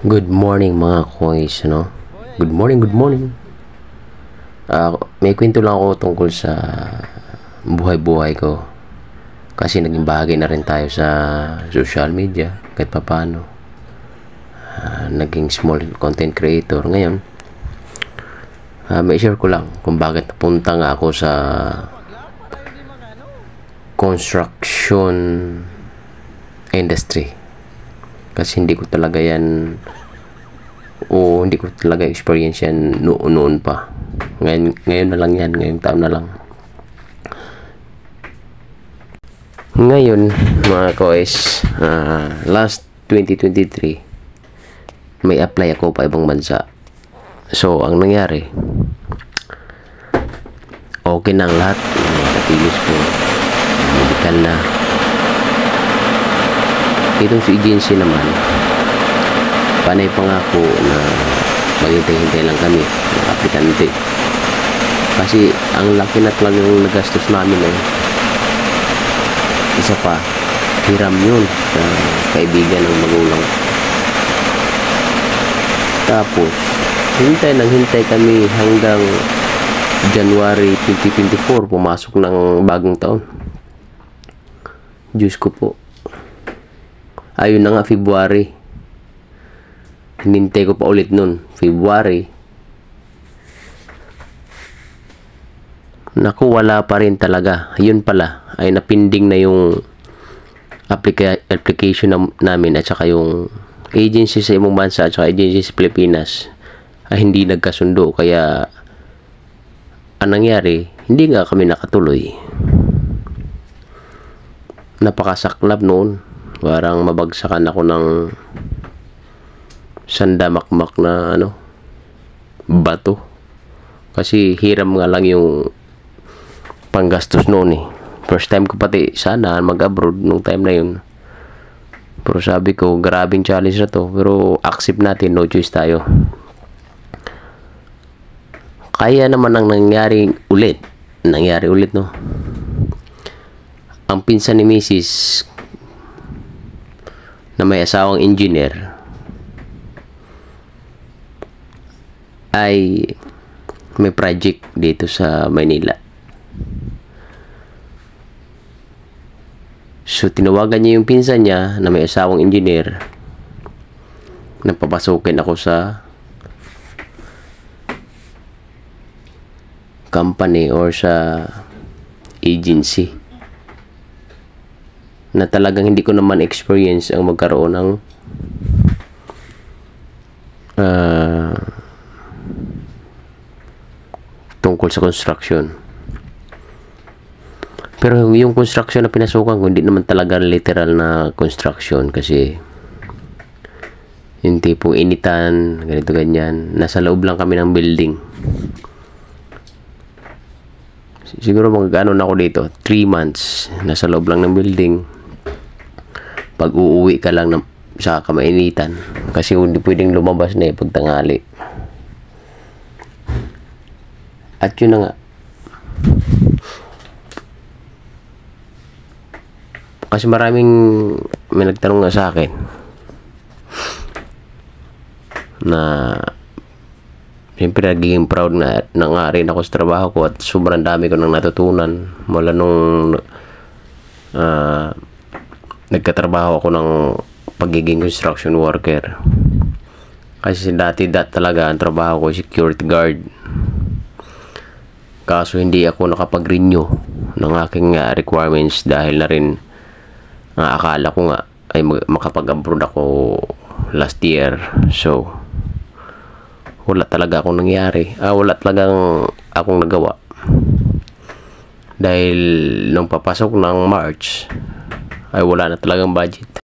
Good morning mga kois, no? Good morning, good morning. May kwento lang ako tungkol sa buhay-buhay ko. Kasi naging bahagi na rin tayo sa social media, kahit papano. Naging small content creator. Ngayon, may share ko lang kung bakit napunta nga ako sa construction industry. Kasi hindi ko talaga experience yan noon pa. Ngayon na lang yan, ngayong taon na lang. Ngayon mga koes, last 2023 may apply ako pa ibang bansa. So ang nangyari, okay na ang lahat, nakapilis ko, medical na. Itong si agency naman, panay pangako na maghintay-hintay lang kami ng aplikante. Kasi ang laki na talagang nagastos namin eh. Isa pa, hiram yun sa kaibigan ng magulang. Tapos, hintay kami hanggang January 2024, pumasok ng bagong taon. Diyos ko po. Ayun na nga, February. Hinintay ko pa ulit nun. February. Naku, wala pa rin talaga. Ayun pala, ay napinding na yung application namin at saka yung agency sa ibang bansa at saka agency sa Pilipinas ay hindi nagkasundo. Kaya, anong nangyari? Hindi nga kami nakatuloy. Napakasaklap noon. Parang mabagsakan ako ng sandamakmak na bato. Kasi hiram nga lang yung panggastos noon eh. First time ko pati sana mag-abroad nung time na yun. Pero sabi ko, grabing challenge na to. Pero accept natin, no choice tayo. Kaya naman ang nangyari ulit no. Ang pinsan ni Mrs. na may asawang engineer ay may project dito sa Manila. So tinawagan niya yung pinsan niya na may asawang engineer na papasukin ako sa company or sa agency na talagang hindi ko naman experience ang magkaroon ng tungkol sa construction. Pero yung construction na pinasukan ko, hindi naman talaga literal na construction kasi yung tipong initan, ganito ganyan. Nasa loob lang kami ng building. Siguro magkano na ako dito, 3 months nasa loob lang ng building. Pag uuwi ka lang sa kamainitan kasi hindi pwedeng lumabas na pag tanghali. At yun na nga, kasi maraming may nagtanong nga sa akin na siyempre nagiging proud na nga rin ako sa trabaho ko at sobrang dami ko nang natutunan mula nung nagkatrabaho ako ng pagiging construction worker. Kasi dati talaga ang trabaho ko security guard. Kaso hindi ako nakapag-renew ng aking requirements dahil na rin akala ko nga ay makapag-abroad ako last year. So wala talaga akong nangyari. Wala talagang akong nagawa. Dahil nung papasok ng March ay wala na talagang budget.